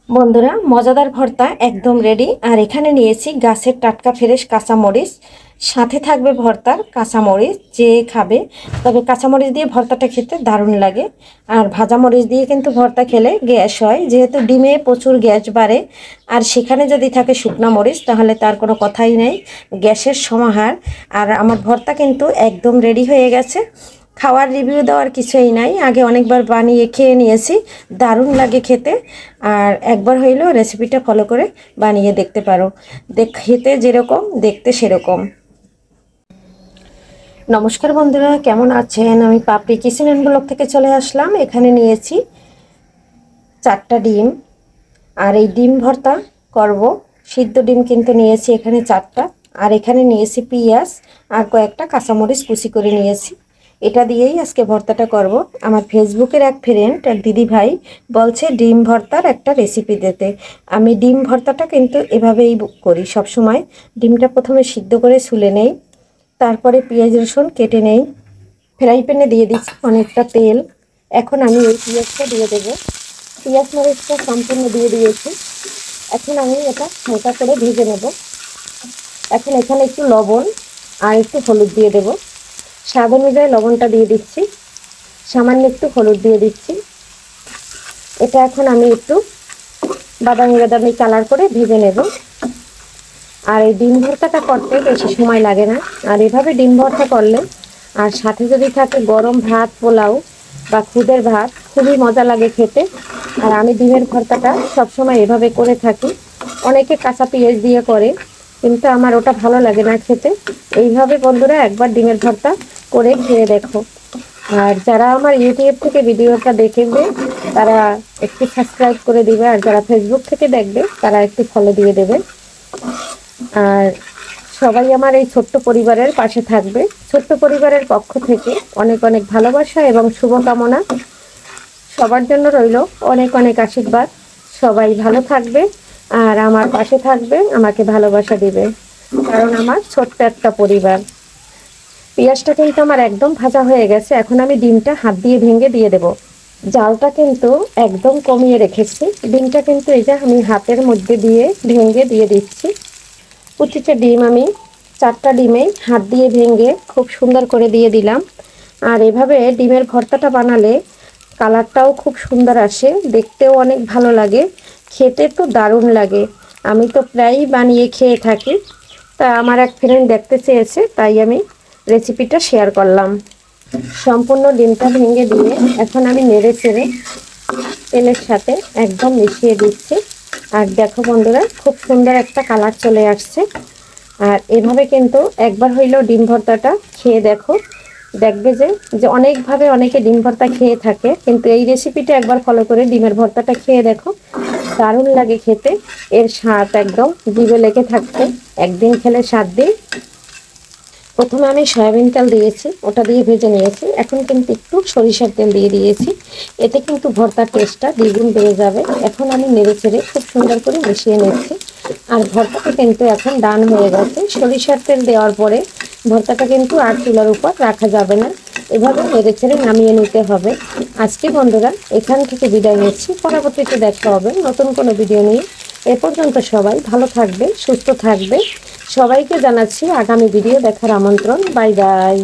বন্ধুরা, মজাদার ভর্তা একদম রেডি। আর এখানে নিয়েছি গাছের টাটকা ফ্রেশ কাঁচামরিচ, সাথে থাকবে ভর্তার কাঁচামরিচ। যে খাবে, তবে কাঁচামরিচ দিয়ে ভর্তাটা খেতে দারুণ লাগে। আর ভাজামরিচ দিয়ে কিন্তু ভর্তা খেলে গ্যাস হয়, যেহেতু ডিমে প্রচুর গ্যাস বাড়ে। আর সেখানে যদি থাকে শুকনা মরিচ, তাহলে তার কোনো কথাই নেই, গ্যাসের সমাহার। আর আমার ভর্তা কিন্তু একদম রেডি হয়ে গেছে। খাওয়ার রিভিউ দেওয়ার কিছুই নাই, আগে অনেকবার বানিয়ে খেয়ে নিয়েছি, দারুণ লাগে খেতে। আর একবার হইলেও রেসিপিটা ফলো করে বানিয়ে দেখতে পারো, খেতে যেরকম দেখতে সেরকম। নমস্কার বন্ধুরা, কেমন আছেন? আমি পাপড়ি কিচেন অ্যান্ড ব্লগ থেকে চলে আসলাম। এখানে নিয়েছি 4টা ডিম, আর এই ডিম ভর্তা করব। সিদ্ধ ডিম কিন্তু নিয়েছি এখানে 4টা। আর এখানে নিয়েছি পেঁয়াজ আর কয়েকটা কাঁচামরিচ কুচি করে নিয়েছি। এটা দিয়েই আজকে ভর্তাটা করব। আমার ফেসবুকের এক ফ্রেন্ড, এক দিদি ভাই বলছে ডিম ভর্তার একটা রেসিপি দিতে। আমি ডিম ভর্তাটা কিন্তু এভাবেই করি সব সময়। ডিমটা প্রথমে সিদ্ধ করে ছুলে নেই, তারপরে পেঁয়াজ রসুন কেটে নেই, ফ্রাই প্যানে দিয়ে দিচ্ছি অনেকটা তেল। এখন আমি এই পেঁয়াজটা দিয়ে দেবো। পেঁয়াজ মরিচটা সম্পূর্ণ দিয়ে দিয়েছি। এখন আমি এটা হালকা করে ভেজে নেব। এখন এখানে একটু লবণ আর একটু হলুদ দিয়ে দেব। স্বাদ অনুযায়ী লবণটা দিয়ে দিচ্ছি, সামান্য একটু হলুদ দিয়ে দিচ্ছি। এটা এখন আমি একটু বাদামি বাদামি কালার করে ভেজে নেব। আর এই ডিম ভর্তাটা করতে বেশি সময় লাগে না। আর এভাবে ডিম ভর্তা করলে, আর সাথে যদি থাকে গরম ভাত, পোলাও বা খুদের ভাত, খুবই মজা লাগে খেতে। আর আমি ডিমের ভর্তাটা সবসময় এভাবে করে থাকি। অনেকে কাঁচা পেঁয়াজ দিয়ে করে, কিন্তু আমার ওটা ভালো লাগে না খেতে। এইভাবে বন্ধুরা একবার ডিমের ভর্তা করে খেয়ে দেখো। আর যারা আমার ইউটিউব থেকে ভিডিওটা দেখবে, তারা একটু সাবস্ক্রাইব করে দিবে। আর যারা ফেসবুক থেকে দেখবে, তারা একটু ফলো দিয়ে দেবে। আর সবাই আমার এই ছোট্ট পরিবারের পাশে থাকবে। ছোট্ট পরিবারের পক্ষ থেকে অনেক অনেক ভালোবাসা এবং শুভকামনা সবার জন্য রইল। অনেক অনেক আশীর্বাদ। সবাই ভালো থাকবে আর আমার পাশে থাকবে, আমাকে ভালোবাসা দিবে, কারণ আমার ছোট্ট একটা পরিবার। পেঁয়াজটা কিন্তু আমার একদম ভাজা হয়ে গেছে। এখন আমি ডিমটা হাত দিয়ে ভেঙে দিয়ে দেব। জালটা কিন্তু একদম কমিয়ে রেখেছি। ডিমটা কিন্তু এই যে আমি হাতের মধ্যে দিয়ে ভেঙে দিয়ে দিচ্ছি। প্রতিটা ডিম আমি 4টা ডিমেই হাত দিয়ে ভেঙে খুব সুন্দর করে দিয়ে দিলাম। আর এভাবে ডিমের ভর্তাটা বানালে কালারটাও খুব সুন্দর আসে, দেখতেও অনেক ভালো লাগে, খেতে তো দারুণ লাগে। আমি তো প্রায়ই বানিয়ে খেয়ে থাকি। তা আমার এক ফ্রেন্ড দেখতে চেয়েছে, তাই আমি রেসিপিটা শেয়ার করলাম। সম্পূর্ণ ডিমটা ভেঙে দিয়ে এখন আমি নেড়ে চেড়ে তেলের সাথে একদম মিশিয়ে দিচ্ছি। আর দেখো বন্ধুরা, খুব সুন্দর একটা কালার চলে আসছে। আর এভাবে কিন্তু একবার হইলেও ডিম ভর্তাটা খেয়ে দেখো, দেখবে যে অনেকভাবে অনেকে ডিম ভর্তা খেয়ে থাকে, কিন্তু এই রেসিপিটা একবার ফলো করে ডিমের ভর্তাটা খেয়ে দেখো, দারুণ লাগে খেতে। এর স্বাদ একদম জিভে লেগে থাকবে, একদিন খেলে 7 দিন। প্রথমে আমি সয়াবিন তেল দিয়েছি, ওটা দিয়ে ভেজে নিয়েছি। এখন কিন্তু একটু সরিষার তেল দিয়ে দিয়েছি, এতে কিন্তু ভর্তার টেস্টটা দ্বিগুণ বেড়ে যাবে। এখন আমি নেড়ে চেড়ে খুব সুন্দর করে মিশিয়ে নিচ্ছি। আর ভর্তাটা কিন্তু এখন ডান হয়ে গেছে। সরিষার তেল দেওয়ার পরে ভর্তাটা কিন্তু আর চুলার উপর রাখা যাবে না, এভাবে নেড়ে চেড়ে নামিয়ে নিতে হবে। আজকে বন্ধুরা এখান থেকে বিদায় নিচ্ছি, পরবর্তীতে দেখা হবে নতুন কোনো ভিডিও নিয়ে। এ পর্যন্ত সবাই ভালো থাকবে, সুস্থ থাকবে। সবাইকে জানাচ্ছি আগামী ভিডিও দেখার আমন্ত্রণ। Bye bye.